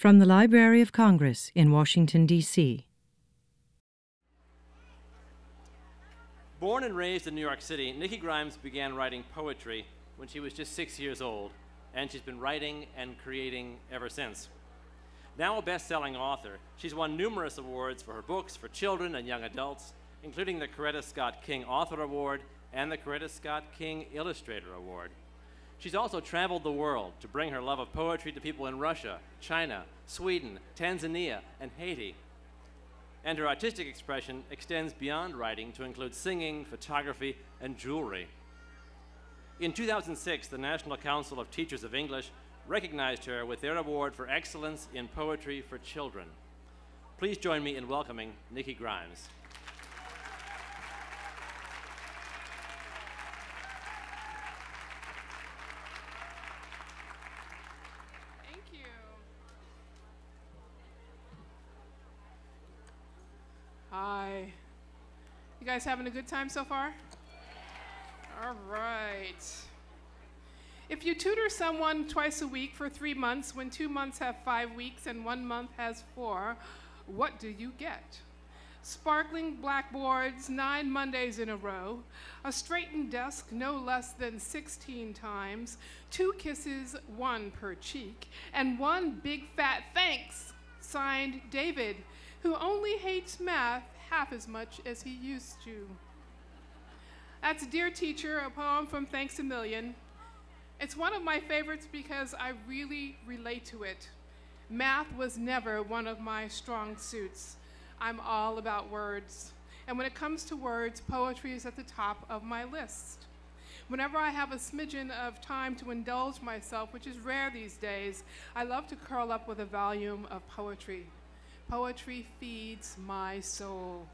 From the Library of Congress in Washington, D.C. Born and raised in New York City, Nikki Grimes began writing poetry when she was just 6 years old, and she's been writing and creating ever since. Now a best-selling author, she's won numerous awards for her books for children and young adults, including the Coretta Scott King Author Award and the Coretta Scott King Illustrator Award. She's also traveled the world to bring her love of poetry to people in Russia, China, Sweden, Tanzania, and Haiti. And her artistic expression extends beyond writing to include singing, photography, and jewelry. In 2006, the National Council of Teachers of English recognized her with their award for excellence in poetry for children. Please join me in welcoming Nikki Grimes. Hi. You guys having a good time so far? All right. If you tutor someone twice a week for 3 months, when 2 months have 5 weeks and 1 month has 4, what do you get? Sparkling blackboards 9 Mondays in a row, a straightened desk no less than 16 times, 2 kisses, 1 per cheek, and 1 big fat thanks, signed David, who only hates math half as much as he used to. That's Dear Teacher, a poem from Thanks a Million. It's one of my favorites because I really relate to it. Math was never one of my strong suits. I'm all about words. And when it comes to words, poetry is at the top of my list. Whenever I have a smidgen of time to indulge myself, which is rare these days, I love to curl up with a volume of poetry. Poetry feeds my soul.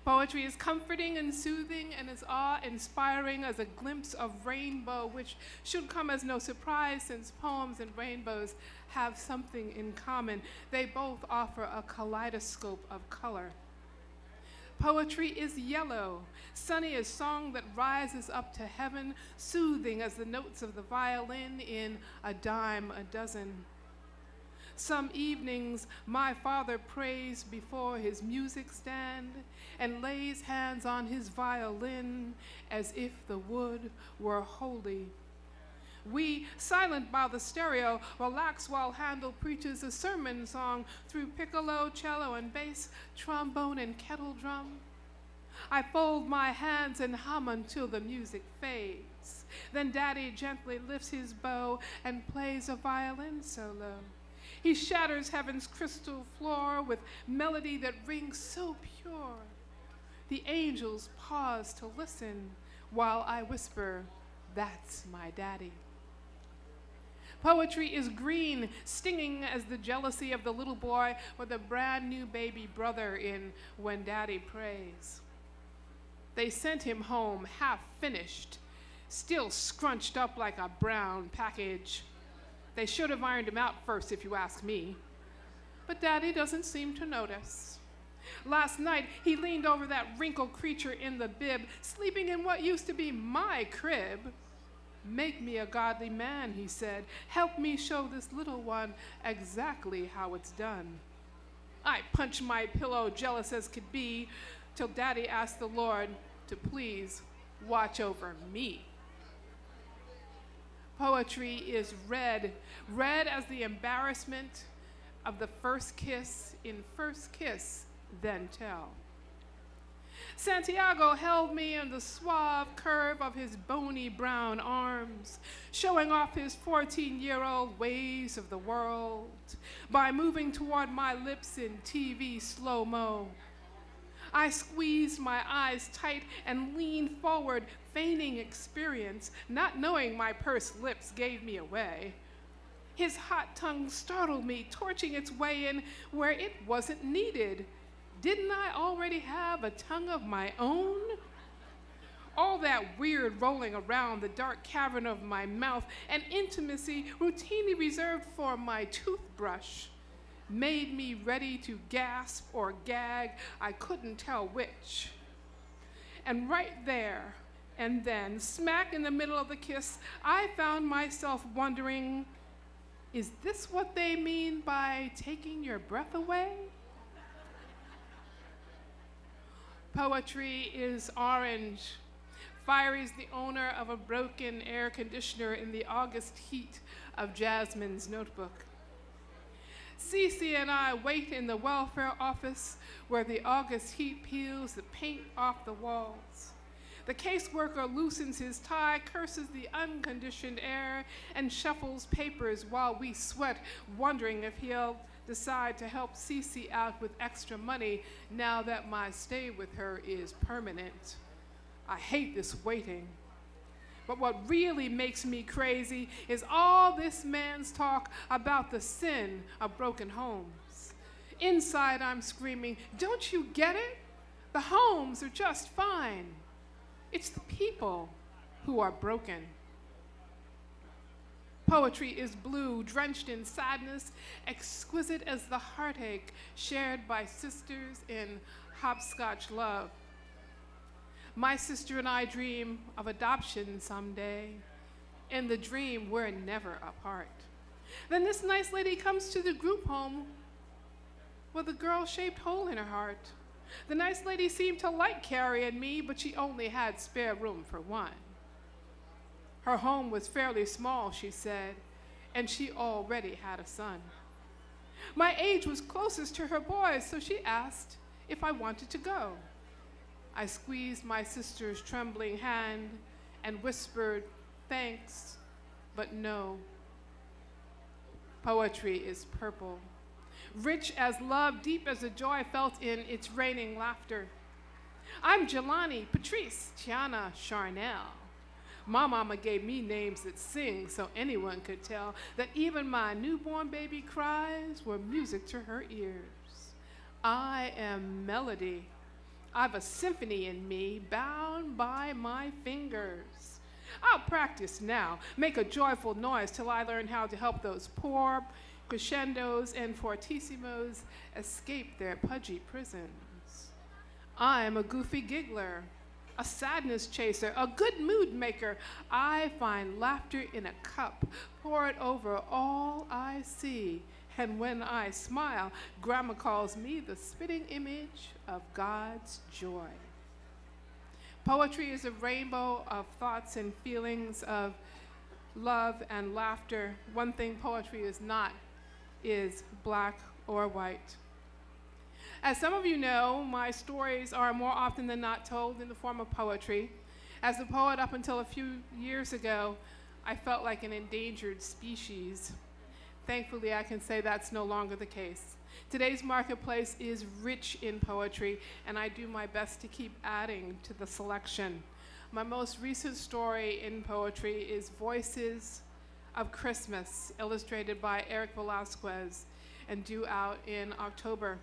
Poetry is comforting and soothing and as awe-inspiring as a glimpse of rainbow, which should come as no surprise since poems and rainbows have something in common. They both offer a kaleidoscope of color. Poetry is yellow, sunny as song that rises up to heaven, soothing as the notes of the violin in A Dime a Dozen. Some evenings, my father prays before his music stand and lays hands on his violin as if the wood were holy. We, silent by the stereo, relax while Handel preaches a sermon song through piccolo, cello, and bass, trombone, and kettle drum. I fold my hands and hum until the music fades. Then Daddy gently lifts his bow and plays a violin solo. He shatters heaven's crystal floor with melody that rings so pure. The angels pause to listen while I whisper, "That's my daddy." Poetry is green, stinging as the jealousy of the little boy with a brand new baby brother in When Daddy Prays. They sent him home half finished, still scrunched up like a brown package. They should have ironed him out first, if you ask me. But Daddy doesn't seem to notice. Last night, he leaned over that wrinkled creature in the bib, sleeping in what used to be my crib. "Make me a godly man," he said. "Help me show this little one exactly how it's done." I punched my pillow, jealous as could be, till Daddy asked the Lord to please watch over me. Poetry is red, red as the embarrassment of the first kiss in First Kiss, Then Tell. Santiago held me in the suave curve of his bony brown arms, showing off his 14-year-old ways of the world by moving toward my lips in TV slow-mo. I squeezed my eyes tight and leaned forward, feigning experience, not knowing my pursed lips gave me away. His hot tongue startled me, torching its way in where it wasn't needed. Didn't I already have a tongue of my own? All that weird rolling around the dark cavern of my mouth and intimacy routinely reserved for my toothbrush made me ready to gasp or gag, I couldn't tell which. And right there and then, smack in the middle of the kiss, I found myself wondering, Is this what they mean by taking your breath away? Poetry is orange. Fiery is the owner of a broken air conditioner in the August heat of Jazmin's notebook. Cece and I wait in the welfare office where the August heat peels the paint off the walls. The caseworker loosens his tie, curses the unconditioned air, and shuffles papers while we sweat, wondering if he'll decide to help Cece out with extra money now that my stay with her is permanent. I hate this waiting. But what really makes me crazy is all this man's talk about the sin of broken homes. Inside, I'm screaming, don't you get it? The homes are just fine. It's the people who are broken. Poetry is blue, drenched in sadness, exquisite as the heartache shared by sisters in hopscotch love. My sister and I dream of adoption someday. In the dream, we're never apart. Then this nice lady comes to the group home with a girl-shaped hole in her heart. The nice lady seemed to like Carrie and me, but she only had spare room for one. Her home was fairly small, she said, and she already had a son. My age was closest to her boys, so she asked if I wanted to go. I squeezed my sister's trembling hand and whispered, thanks, but no. Poetry is purple, rich as love, deep as the joy felt in its raining laughter. I'm Jelani, Patrice, Tiana, Charnel. My mama gave me names that sing so anyone could tell that even my newborn baby cries were music to her ears. I am melody. I've a symphony in me bound by my fingers. I'll practice now, make a joyful noise till I learn how to help those poor crescendos and fortissimos escape their pudgy prisons. I'm a goofy giggler, a sadness chaser, a good mood maker. I find laughter in a cup, pour it over all I see. And when I smile, Grandma calls me the spitting image of God's joy. Poetry is a rainbow of thoughts and feelings of love and laughter. One thing poetry is not is black or white. As some of you know, my stories are more often than not told in the form of poetry. As a poet up until a few years ago, I felt like an endangered species. Thankfully, I can say that's no longer the case. Today's marketplace is rich in poetry, and I do my best to keep adding to the selection. My most recent story in poetry is Voices of Christmas, illustrated by Erik Velazquez, and due out in October.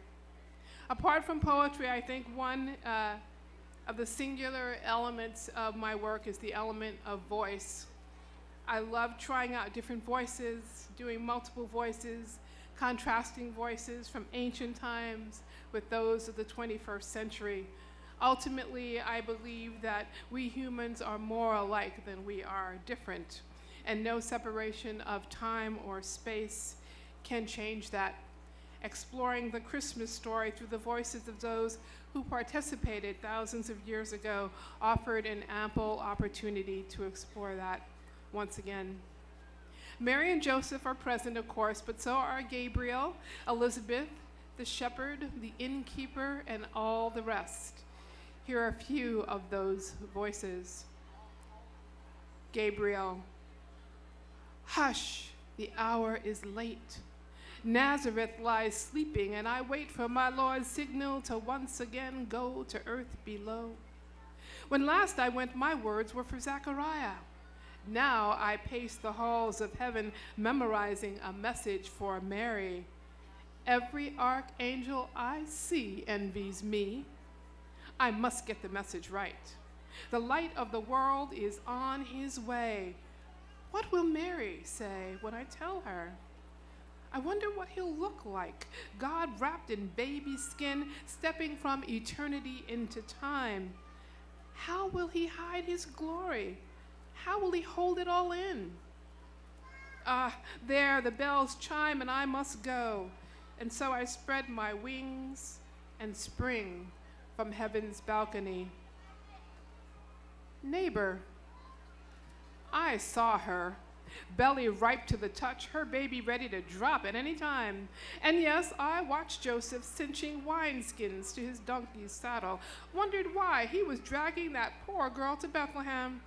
Apart from poetry, I think one of the singular elements of my work is the element of voice. I love trying out different voices, doing multiple voices, contrasting voices from ancient times with those of the 21st century. Ultimately, I believe that we humans are more alike than we are different, and no separation of time or space can change that. Exploring the Christmas story through the voices of those who participated thousands of years ago offered an ample opportunity to explore that once again. Mary and Joseph are present, of course, but so are Gabriel, Elizabeth, the shepherd, the innkeeper, and all the rest. Here are a few of those voices. Gabriel, hush, the hour is late. Nazareth lies sleeping, and I wait for my Lord's signal to once again go to earth below. When last I went, my words were for Zechariah. Now I pace the halls of heaven, memorizing a message for Mary. Every archangel I see envies me. I must get the message right. The light of the world is on his way. What will Mary say when I tell her? I wonder what he'll look like, God wrapped in baby skin, stepping from eternity into time. How will he hide his glory? How will he hold it all in? Ah, there the bells chime and I must go. And so I spread my wings and spring from heaven's balcony. Neighbor, I saw her, belly ripe to the touch, her baby ready to drop at any time. And yes, I watched Joseph cinching wineskins to his donkey's saddle, wondered why he was dragging that poor girl to Bethlehem.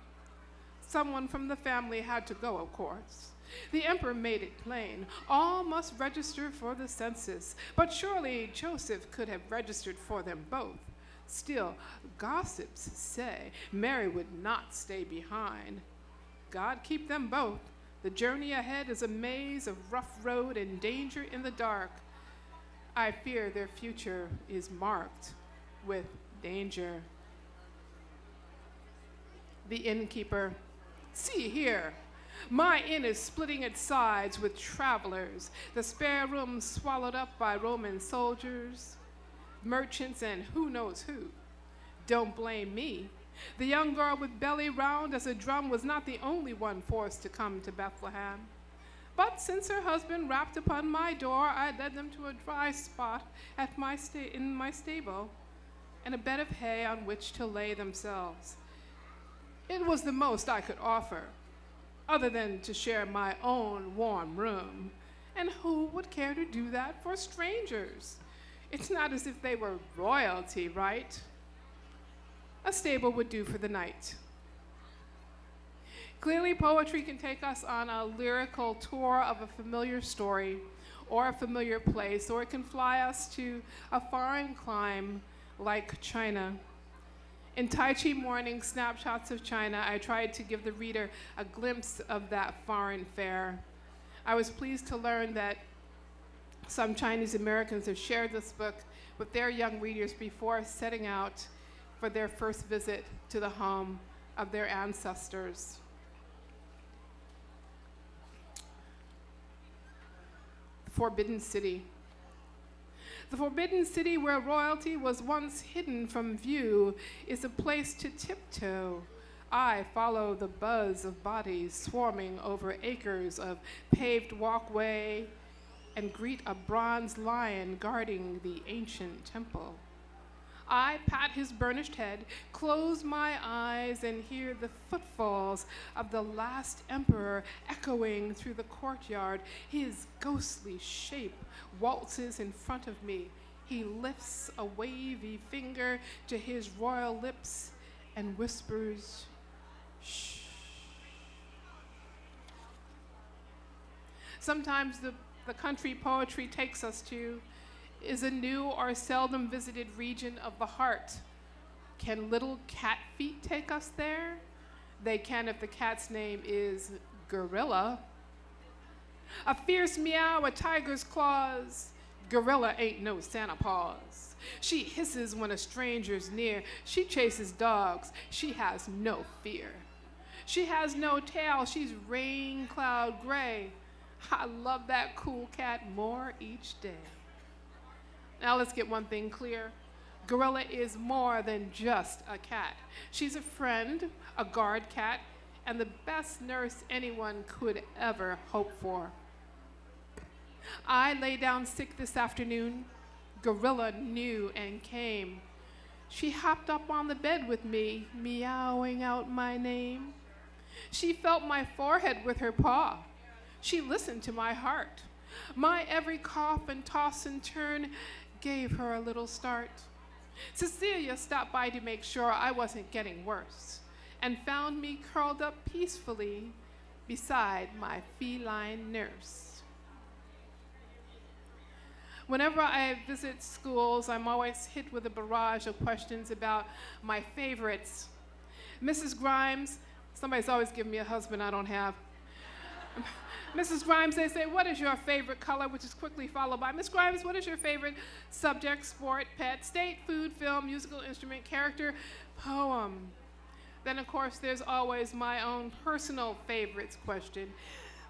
Someone from the family had to go, of course. The emperor made it plain. All must register for the census. But surely Joseph could have registered for them both. Still, gossips say Mary would not stay behind. God keep them both. The journey ahead is a maze of rough road and danger in the dark. I fear their future is marked with danger. The innkeeper, see here. My inn is splitting its sides with travelers, the spare rooms swallowed up by Roman soldiers, merchants, and who knows who. Don't blame me. The young girl with belly round as a drum was not the only one forced to come to Bethlehem. But since her husband rapped upon my door, I led them to a dry spot at in my stable and a bed of hay on which to lay themselves. It was the most I could offer, other than to share my own warm room. And who would care to do that for strangers? It's not as if they were royalty, right? A stable would do for the night. Clearly, poetry can take us on a lyrical tour of a familiar story or a familiar place, or it can fly us to a foreign clime like China. In Tai Chi Morning Snapshots of China, I tried to give the reader a glimpse of that foreign fare. I was pleased to learn that some Chinese Americans have shared this book with their young readers before setting out for their first visit to the home of their ancestors. Forbidden City. The Forbidden City, where royalty was once hidden from view, is a place to tiptoe. I follow the buzz of bodies swarming over acres of paved walkway and greet a bronze lion guarding the ancient temple. I pat his burnished head, close my eyes, and hear the footfalls of the last emperor echoing through the courtyard. His ghostly shape waltzes in front of me. He lifts a wavy finger to his royal lips and whispers, "Shh." Sometimes the country poetry takes us to is a new or seldom visited region of the heart. Can little cat feet take us there? They can if the cat's name is Gorilla. A fierce meow, a tiger's claws. Gorilla ain't no Santa Claus. She hisses when a stranger's near. She chases dogs. She has no fear. She has no tail. She's rain cloud gray. I love that cool cat more each day. Now let's get one thing clear. Gorilla is more than just a cat. She's a friend, a guard cat, and the best nurse anyone could ever hope for. I lay down sick this afternoon. Gorilla knew and came. She hopped up on the bed with me, meowing out my name. She felt my forehead with her paw. She listened to my heart. My every cough and toss and turn gave her a little start. Cecilia stopped by to make sure I wasn't getting worse and found me curled up peacefully beside my feline nurse. Whenever I visit schools, I'm always hit with a barrage of questions about my favorites. Mrs. Grimes, somebody's always giving me a husband I don't have. Mrs. Grimes, they say, what is your favorite color? Which is quickly followed by, Miss Grimes, what is your favorite subject, sport, pet, state, food, film, musical instrument, character, poem? Then, of course, there's always my own personal favorites question.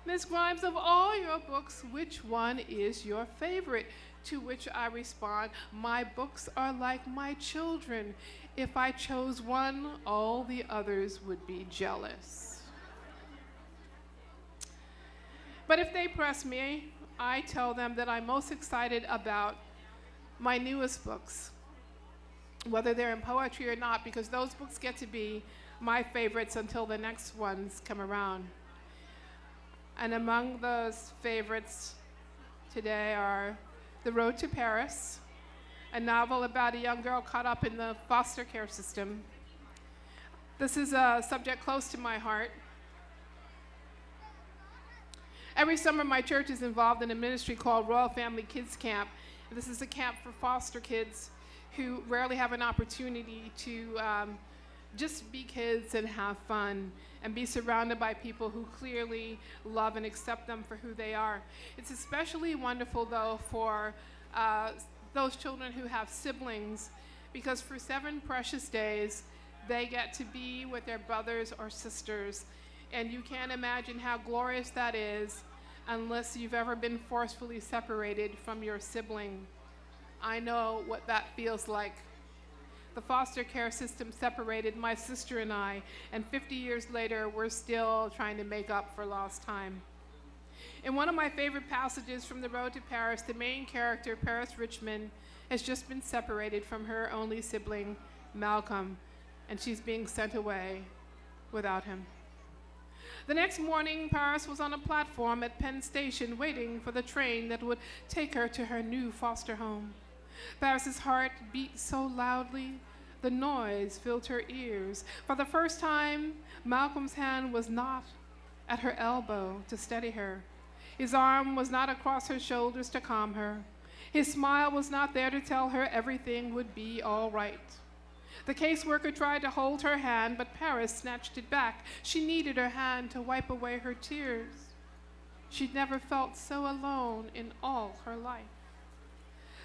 Miss Grimes, of all your books, which one is your favorite? To which I respond, my books are like my children. If I chose one, all the others would be jealous. But if they press me, I tell them that I'm most excited about my newest books, whether they're in poetry or not, because those books get to be my favorites until the next ones come around. And among those favorites today are The Road to Paris, a novel about a young girl caught up in the foster care system. This is a subject close to my heart. Every summer, my church is involved in a ministry called Royal Family Kids Camp. This is a camp for foster kids who rarely have an opportunity to just be kids and have fun and be surrounded by people who clearly love and accept them for who they are. It's especially wonderful, though, for those children who have siblings, because for 7 precious days, they get to be with their brothers or sisters. And you can't imagine how glorious that is unless you've ever been forcefully separated from your sibling. I know what that feels like. The foster care system separated my sister and I, and 50 years later, we're still trying to make up for lost time. In one of my favorite passages from The Road to Paris, the main character, Paris Richmond, has just been separated from her only sibling, Malcolm, and she's being sent away without him. The next morning, Paris was on a platform at Penn Station waiting for the train that would take her to her new foster home. Paris's heart beat so loudly, the noise filled her ears. For the first time, Malcolm's hand was not at her elbow to steady her. His arm was not across her shoulders to calm her. His smile was not there to tell her everything would be all right. The caseworker tried to hold her hand, but Paris snatched it back. She needed her hand to wipe away her tears. She'd never felt so alone in all her life.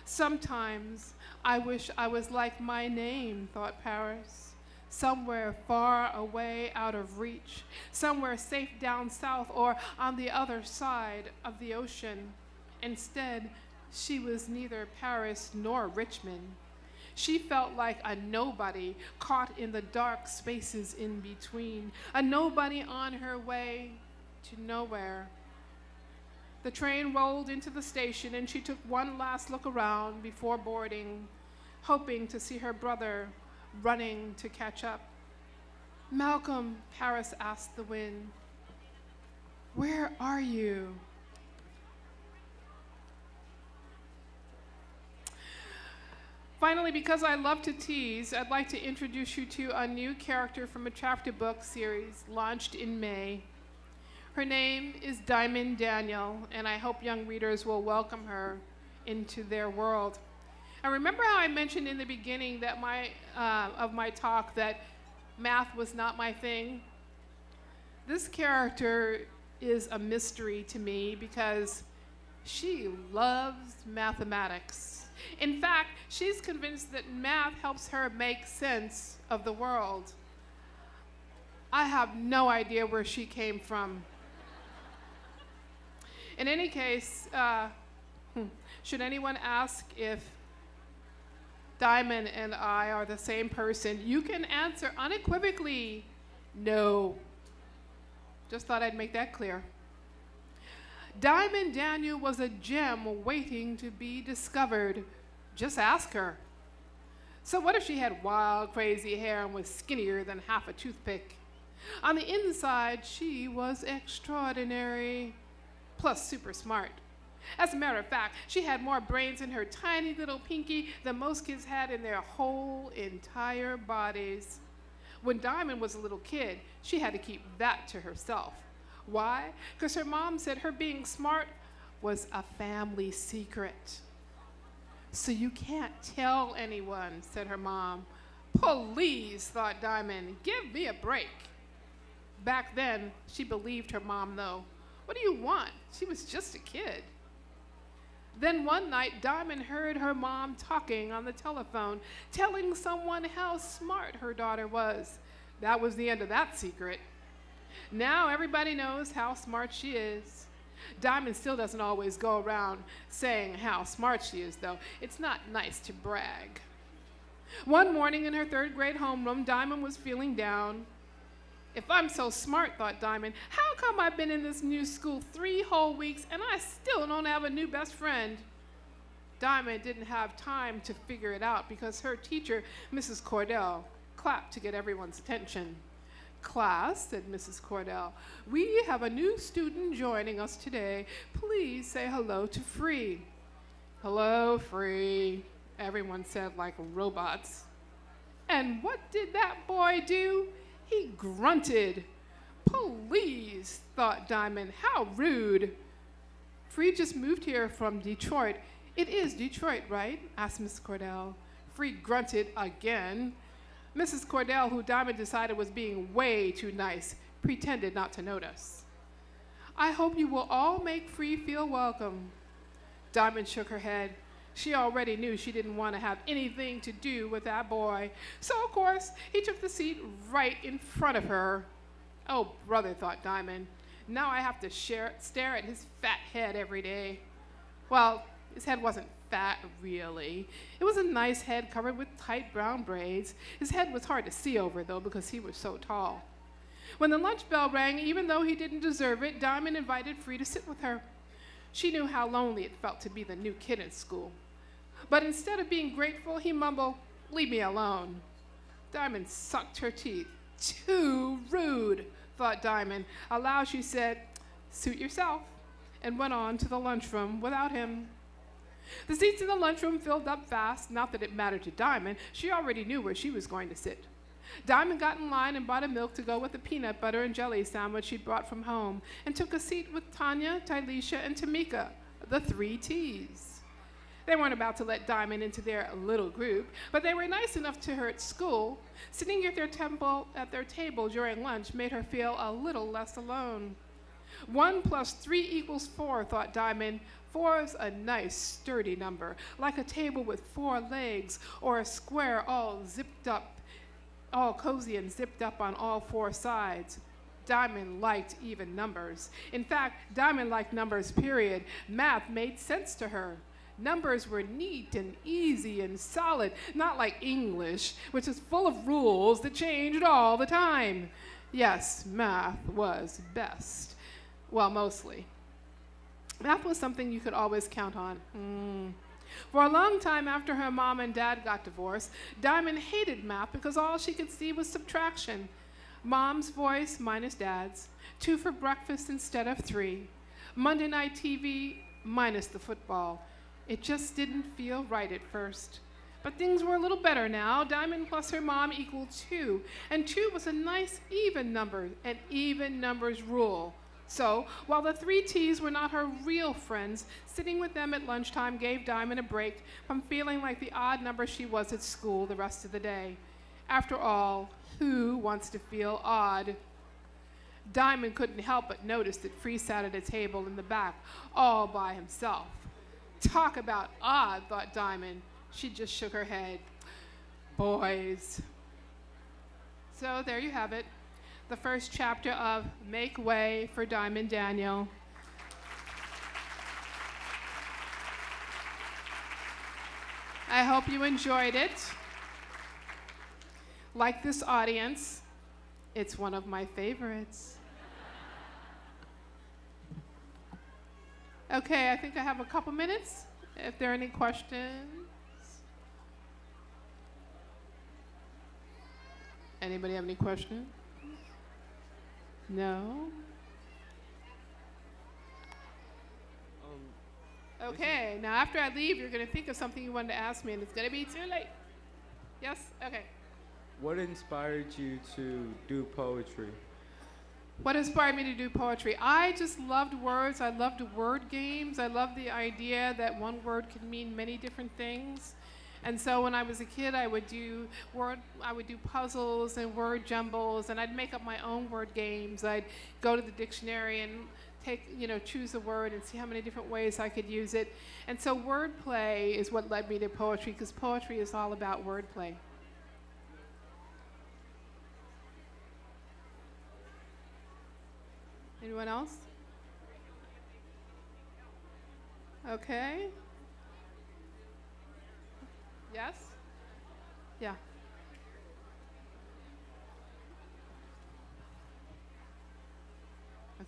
Sometimes I wish I was like my name, thought Paris, somewhere far away out of reach, somewhere safe down south or on the other side of the ocean. Instead, she was neither Paris nor Richmond. She felt like a nobody caught in the dark spaces in between, a nobody on her way to nowhere. The train rolled into the station, and she took one last look around before boarding, hoping to see her brother running to catch up. "Malcolm," Paris asked the wind, "where are you?" Finally, because I love to tease, I'd like to introduce you to a new character from a chapter book series launched in May. Her name is Dyamonde Daniel, and I hope young readers will welcome her into their world. And remember how I mentioned in the beginning that of my talk that math was not my thing? This character is a mystery to me because she loves mathematics. In fact, she's convinced that math helps her make sense of the world. I have no idea where she came from. In any case, should anyone ask if Dyamonde and I are the same person, you can answer unequivocally, no. Just thought I'd make that clear. Dyamonde Daniel was a gem waiting to be discovered. Just ask her. So what if she had wild, crazy hair and was skinnier than half a toothpick? On the inside, she was extraordinary, plus super smart. As a matter of fact, she had more brains in her tiny little pinky than most kids had in their whole entire bodies. When Dyamonde was a little kid, she had to keep that to herself. Why? Because her mom said her being smart was a family secret. "So you can't tell anyone," said her mom. "Please," thought Dyamonde, "give me a break." Back then, she believed her mom, though. What do you want? She was just a kid. Then one night, Dyamonde heard her mom talking on the telephone, telling someone how smart her daughter was. That was the end of that secret. Now everybody knows how smart she is. Dyamonde still doesn't always go around saying how smart she is, though. It's not nice to brag. One morning in her 3rd grade homeroom, Dyamonde was feeling down. If I'm so smart, thought Diamond, how come I've been in this new school 3 whole weeks and I still don't have a new best friend? Diamond didn't have time to figure it out because her teacher, Mrs. Cordell, clapped to get everyone's attention. Class, said Mrs. Cordell, we have a new student joining us today. Please say hello to Free. Hello, Free, everyone said like robots. And what did that boy do? He grunted. Please, thought Diamond, how rude. Free just moved here from Detroit. It is Detroit, right? Asked Miss Cordell. Free grunted again. Mrs. Cordell, who Diamond decided was being way too nice, pretended not to notice. I hope you will all make Free feel welcome. Diamond shook her head. She already knew she didn't want to have anything to do with that boy. So, of course, he took the seat right in front of her. Oh, brother, thought Diamond. Now I have to stare at his fat head every day. Well, his head wasn't fat, really. It was a nice head covered with tight brown braids. His head was hard to see over, though, because he was so tall. When the lunch bell rang, even though he didn't deserve it, Diamond invited Free to sit with her. She knew how lonely it felt to be the new kid in school. But instead of being grateful, he mumbled, "Leave me alone." Diamond sucked her teeth. Too rude, thought Diamond. Aloud she said, "Suit yourself," and went on to the lunchroom without him. The seats in the lunchroom filled up fast. Not that it mattered to Diamond. She already knew where she was going to sit. Diamond got in line and bought a milk to go with the peanut butter and jelly sandwich she'd brought from home, and took a seat with Tanya, Tyleisha, and Tamika, the 3 T's. They weren't about to let Diamond into their little group, but they were nice enough to her at school. Sitting at their table during lunch made her feel a little less alone. 1 + 3 = 4, thought Diamond. 4 is a nice, sturdy number, like a table with 4 legs, or a square all zipped up, all cozy and zipped up on all 4 sides. Diamond liked even numbers. In fact, Diamond liked numbers, period. Math made sense to her. Numbers were neat and easy and solid, not like English, which is full of rules that changed all the time. Yes, math was best. Well, mostly. Math was something you could always count on. For a long time after her mom and dad got divorced, Diamond hated math because all she could see was subtraction. Mom's voice minus dad's, 2 for breakfast instead of 3. Monday night TV minus the football. It just didn't feel right at first. But things were a little better now. Diamond plus her mom equaled 2, and 2 was a nice even number, an even numbers rule. So, while the 3 T's were not her real friends, sitting with them at lunchtime gave Diamond a break from feeling like the odd number she was at school the rest of the day. After all, who wants to feel odd? Diamond couldn't help but notice that Free sat at a table in the back, all by himself. Talk about odd, thought Diamond. She just shook her head. Boys. So there you have it. The first chapter of Make Way for Dyamonde Daniel. I hope you enjoyed it. Like this audience, it's one of my favorites. Okay, I think I have a couple minutes. If there are any questions. Anybody have any questions? No? Okay, now after I leave, you're going to think of something you wanted to ask me, and it's going to be too late. Yes? Okay. What inspired you to do poetry? What inspired me to do poetry? I just loved words. I loved word games. I loved the idea that one word could mean many different things. And so when I was a kid, I would do puzzles and word jumbles, and I'd make up my own word games. I'd go to the dictionary and choose a word and see how many different ways I could use it. And so wordplay is what led me to poetry, because poetry is all about wordplay. Anyone else? Okay. Yes? Yeah.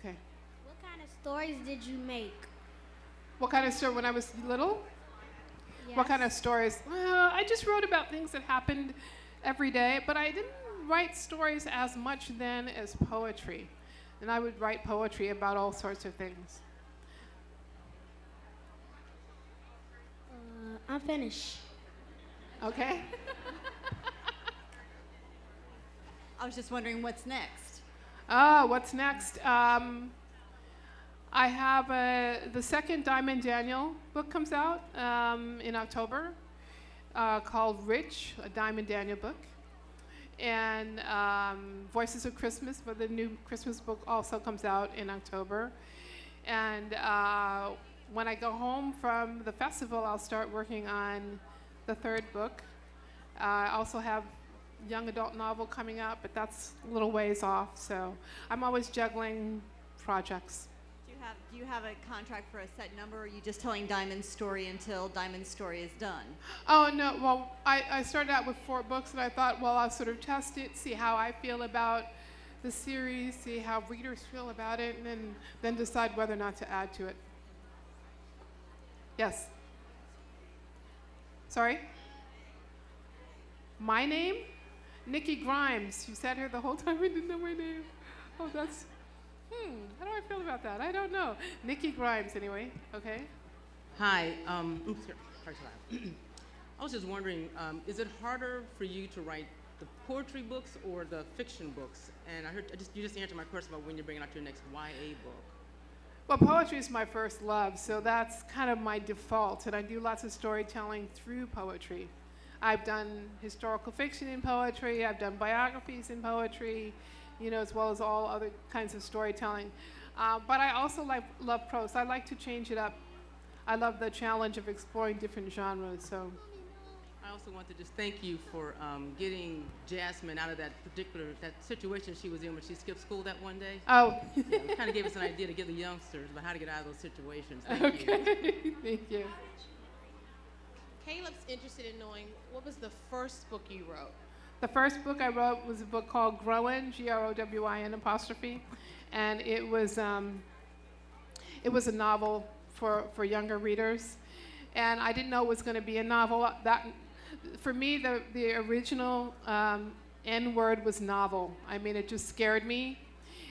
Okay. What kind of stories did you make? What kind of story when I was little? Yes. What kind of stories? Well, I just wrote about things that happened every day, but I didn't write stories as much then as poetry. And I would write poetry about all sorts of things. I'm finished. Okay? I was just wondering what's next. Oh, what's next? I have the second Dyamonde Daniel book comes out in October called Rich, a Dyamonde Daniel book. And Voices of Christmas, but the new Christmas book also comes out in October. And when I go home from the festival, I'll start working on the third book. I also have young adult novel coming out, but that's a little ways off. So I'm always juggling projects. Do you have a contract for a set number, or are you just telling Diamond's story until Diamond's story is done? Oh, no. Well, I started out with 4 books, and I thought, well, I'll sort of test it, see how I feel about the series, see how readers feel about it, and then decide whether or not to add to it. Yes? Sorry? My name? Nikki Grimes. You sat here the whole time and didn't know my name. Oh, that's... how do I feel about that? I don't know. Nikki Grimes, anyway. Okay. Hi. I was just wondering, is it harder for you to write the poetry books or the fiction books? And I heard you just answered my question about when you're bringing out your next YA book. Well, poetry is my first love, so that's kind of my default. And I do lots of storytelling through poetry. I've done historical fiction in poetry. I've done biographies in poetry, you know, as well as all other kinds of storytelling. But I also love prose. I like to change it up. I love the challenge of exploring different genres. So, I also want to just thank you for getting Jazmin out of that situation she was in when she skipped school that one day. Oh. Yeah, it kind of gave us an idea to give the youngsters about how to get out of those situations. Thank Okay. you. Thank you. Caleb's interested in knowing, what was the first book you wrote? The first book I wrote was a book called Growin', Growin', and it was a novel for younger readers, and I didn't know it was going to be a novel. That, for me, the original N word was novel. I mean, it just scared me,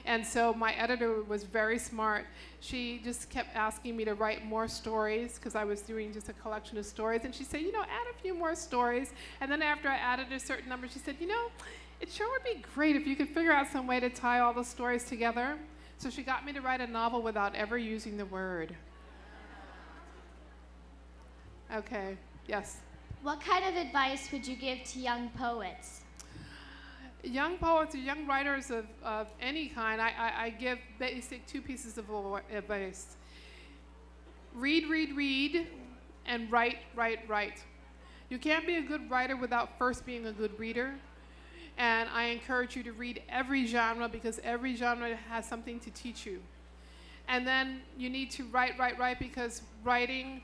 and so my editor was very smart. She just kept asking me to write more stories because I was doing just a collection of stories, and she said, you know, add a few more stories. And then after I added a certain number, she said, you know, it sure would be great if you could figure out some way to tie all the stories together. So she got me to write a novel without ever using the word. Okay, yes. What kind of advice would you give to young poets? Young poets or young writers of any kind, I give basic 2 pieces of advice. Read, read, read, and write, write, write. You can't be a good writer without first being a good reader. And I encourage you to read every genre because every genre has something to teach you. And then you need to write, write, write because writing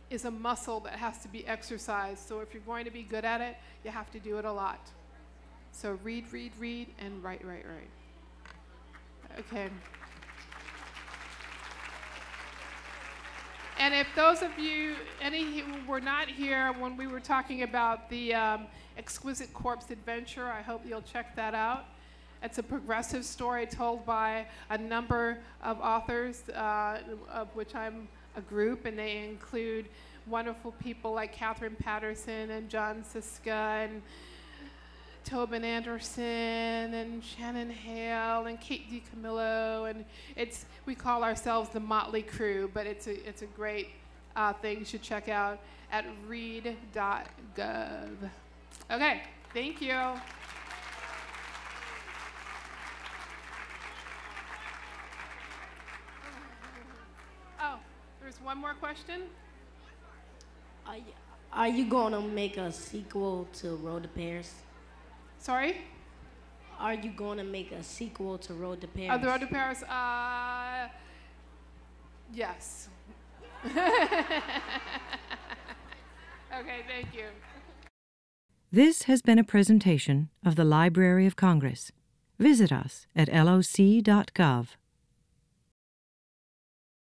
is a muscle that has to be exercised. So if you're going to be good at it, you have to do it a lot. So read, read, read, and write, write, write. Okay. And if those of you, any who were not here when we were talking about the Exquisite Corpse Adventure, I hope you'll check that out. It's a progressive story told by a number of authors, of which I'm a group, and they include wonderful people like Catherine Patterson and John Siska and Tobin Anderson and Shannon Hale and Kate DiCamillo, and we call ourselves the Motley Crew, but it's a great thing you should check out at read.gov. Okay, thank you. Oh, there's one more question. Are you going to make a sequel to Road to Paris? Sorry? Are you going to make a sequel to Road to Paris? The Road to Paris? Yes. Okay, thank you. This has been a presentation of the Library of Congress. Visit us at loc.gov.